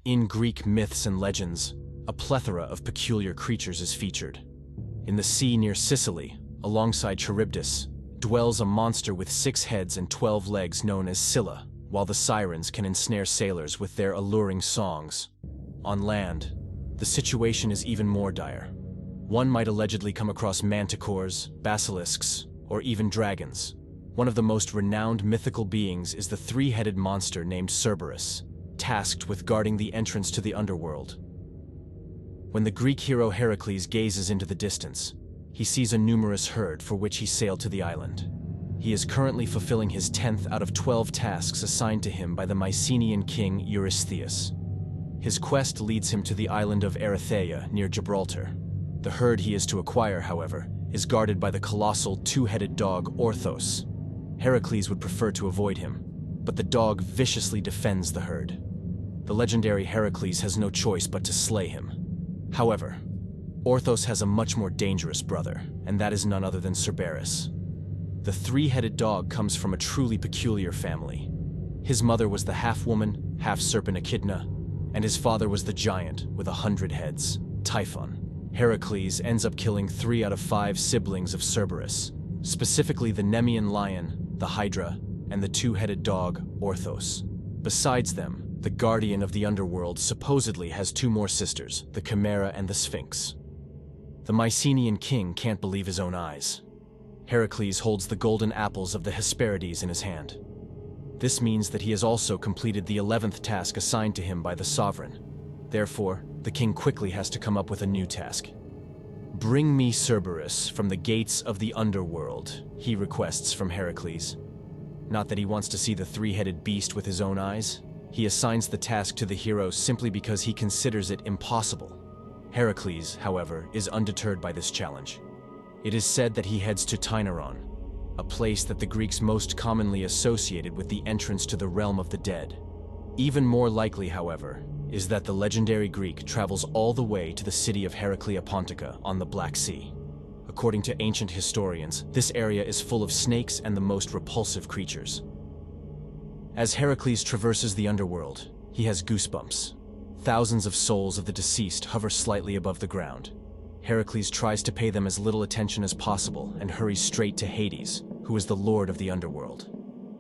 In Greek myths and legends, a plethora of peculiar creatures is featured. In the sea near Sicily, alongside Charybdis, dwells a monster with 6 heads and 12 legs known as Scylla, while the sirens can ensnare sailors with their alluring songs. On land, the situation is even more dire. One might allegedly come across manticores, basilisks, or even dragons. One of the most renowned mythical beings is the 3-headed monster named Cerberus, tasked with guarding the entrance to the underworld. When the Greek hero Heracles gazes into the distance, he sees a numerous herd for which he sailed to the island. He is currently fulfilling his 10th out of 12 tasks assigned to him by the Mycenaean king Eurystheus. His quest leads him to the island of Erytheia near Gibraltar. The herd he is to acquire, however, is guarded by the colossal 2-headed dog Orthos. Heracles would prefer to avoid him, but the dog viciously defends the herd. The legendary Heracles has no choice but to slay him. However, Orthos has a much more dangerous brother, and that is none other than Cerberus. The 3-headed dog comes from a truly peculiar family. His mother was the half-woman, half-serpent Echidna, and his father was the giant with 100 heads, Typhon. Heracles ends up killing 3 out of 5 siblings of Cerberus, specifically the Nemean lion, the Hydra, and the 2-headed dog, Orthos. Besides them, the guardian of the underworld supposedly has 2 more sisters, the Chimera and the Sphinx. The Mycenaean king can't believe his own eyes. Heracles holds the golden apples of the Hesperides in his hand. This means that he has also completed the 11th task assigned to him by the sovereign. Therefore, the king quickly has to come up with a new task. "Bring me Cerberus from the gates of the underworld," he requests from Heracles. Not that he wants to see the 3-headed beast with his own eyes. He assigns the task to the hero simply because he considers it impossible. Heracles, however, is undeterred by this challenge. It is said that he heads to Tainaron, a place that the Greeks most commonly associated with the entrance to the realm of the dead. Even more likely, however, is that the legendary Greek travels all the way to the city of Heraclea Pontica on the Black Sea. According to ancient historians, this area is full of snakes and the most repulsive creatures. As Heracles traverses the underworld, he has goosebumps. Thousands of souls of the deceased hover slightly above the ground. Heracles tries to pay them as little attention as possible and hurries straight to Hades, who is the lord of the underworld.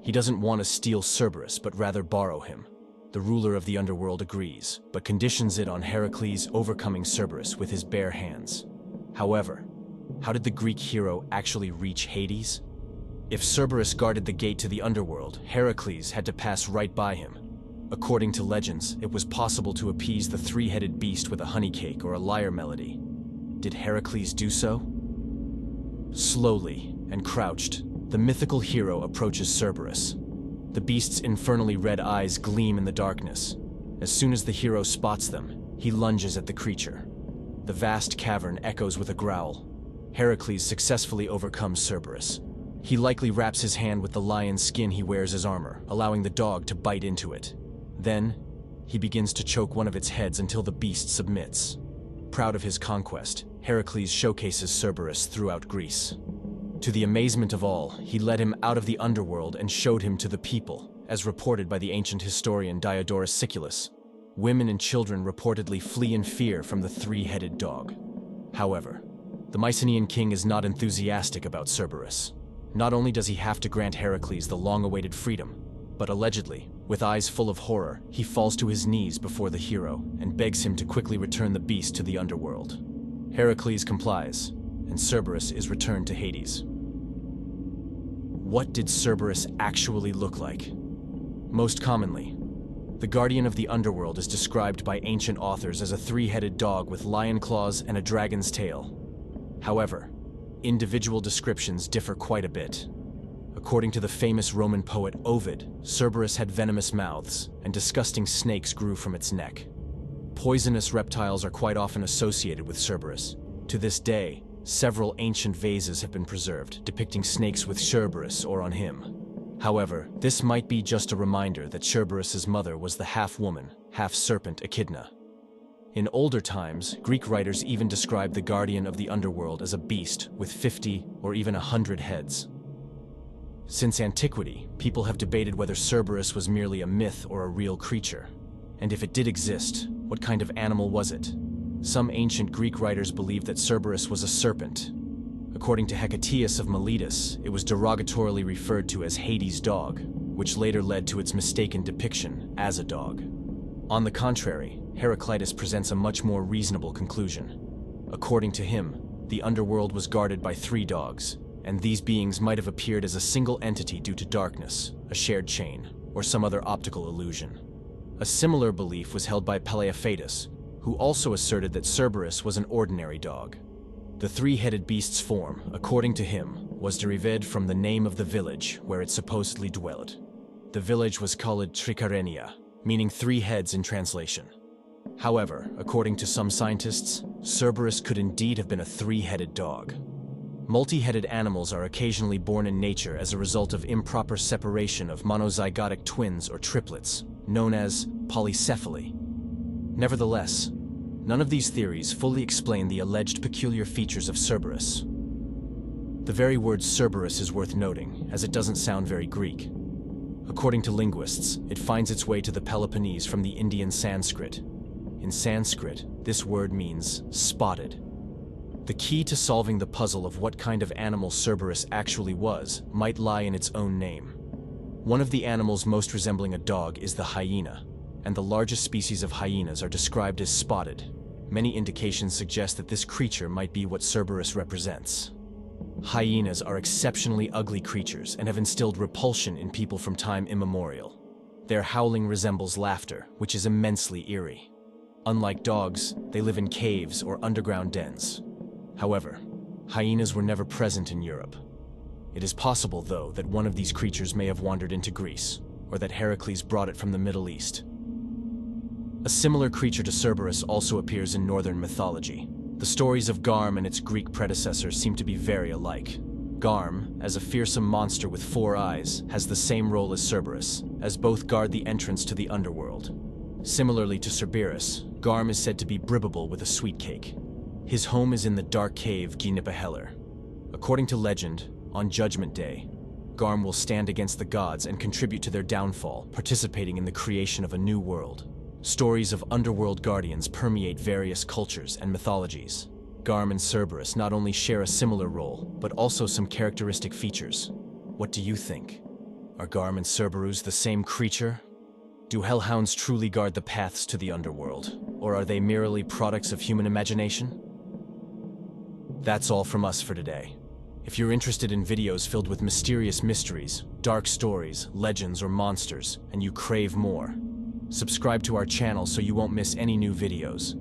He doesn't want to steal Cerberus, but rather borrow him. The ruler of the underworld agrees, but conditions it on Heracles overcoming Cerberus with his bare hands. However, how did the Greek hero actually reach Hades? If Cerberus guarded the gate to the underworld, Heracles had to pass right by him. According to legends, it was possible to appease the 3-headed beast with a honey cake or a lyre melody. Did Heracles do so? Slowly and crouched, the mythical hero approaches Cerberus. The beast's infernally red eyes gleam in the darkness. As soon as the hero spots them, he lunges at the creature. The vast cavern echoes with a growl. Heracles successfully overcomes Cerberus. He likely wraps his hand with the lion's skin he wears as armor, allowing the dog to bite into it. Then, he begins to choke one of its heads until the beast submits. Proud of his conquest, Heracles showcases Cerberus throughout Greece. To the amazement of all, he led him out of the underworld and showed him to the people, as reported by the ancient historian Diodorus Siculus. Women and children reportedly flee in fear from the 3-headed dog. However, the Mycenaean king is not enthusiastic about Cerberus. Not only does he have to grant Heracles the long-awaited freedom, but allegedly, with eyes full of horror, he falls to his knees before the hero and begs him to quickly return the beast to the underworld. Heracles complies, and Cerberus is returned to Hades. What did Cerberus actually look like? Most commonly, the guardian of the underworld is described by ancient authors as a 3-headed dog with lion claws and a dragon's tail. However, individual descriptions differ quite a bit. According to the famous Roman poet Ovid, Cerberus had venomous mouths, and disgusting snakes grew from its neck. Poisonous reptiles are quite often associated with Cerberus. To this day, several ancient vases have been preserved, depicting snakes with Cerberus or on him. However, this might be just a reminder that Cerberus's mother was the half-woman, half-serpent Echidna. In older times, Greek writers even described the guardian of the underworld as a beast with 50 or even 100 heads. Since antiquity, people have debated whether Cerberus was merely a myth or a real creature. And if it did exist, what kind of animal was it? Some ancient Greek writers believed that Cerberus was a serpent. According to Hecataeus of Miletus, it was derogatorily referred to as Hades' dog, which later led to its mistaken depiction as a dog. On the contrary, Heraclitus presents a much more reasonable conclusion. According to him, the underworld was guarded by 3 dogs, and these beings might have appeared as a single entity due to darkness, a shared chain, or some other optical illusion. A similar belief was held by Pollaiuolo, who also asserted that Cerberus was an ordinary dog. The 3-headed beast's form, according to him, was derived from the name of the village where it supposedly dwelled. The village was called Tricarenia, meaning 3 heads in translation. However, according to some scientists, Cerberus could indeed have been a 3-headed dog. Multi-headed animals are occasionally born in nature as a result of improper separation of monozygotic twins or triplets, known as polycephaly. Nevertheless, none of these theories fully explain the alleged peculiar features of Cerberus. The very word Cerberus is worth noting, as it doesn't sound very Greek. According to linguists, it finds its way to the Peloponnese from the Indian Sanskrit. In Sanskrit, this word means spotted. The key to solving the puzzle of what kind of animal Cerberus actually was might lie in its own name. One of the animals most resembling a dog is the hyena, and the largest species of hyenas are described as spotted. Many indications suggest that this creature might be what Cerberus represents. Hyenas are exceptionally ugly creatures and have instilled repulsion in people from time immemorial. Their howling resembles laughter, which is immensely eerie. Unlike dogs, they live in caves or underground dens. However, hyenas were never present in Europe. It is possible, though, that one of these creatures may have wandered into Greece, or that Heracles brought it from the Middle East. A similar creature to Cerberus also appears in northern mythology. The stories of Garm and its Greek predecessors seem to be very alike. Garm, as a fearsome monster with 4 eyes, has the same role as Cerberus, as both guard the entrance to the underworld. Similarly to Cerberus, Garm is said to be bribbable with a sweet cake. His home is in the dark cave Gnippeheller. According to legend, on Judgment Day, Garm will stand against the gods and contribute to their downfall, participating in the creation of a new world. Stories of underworld guardians permeate various cultures and mythologies. Garm and Cerberus not only share a similar role, but also some characteristic features. What do you think? Are Garm and Cerberus the same creature? Do hellhounds truly guard the paths to the underworld, or are they merely products of human imagination? That's all from us for today. If you're interested in videos filled with mysterious mysteries, dark stories, legends, or monsters, and you crave more, subscribe to our channel so you won't miss any new videos.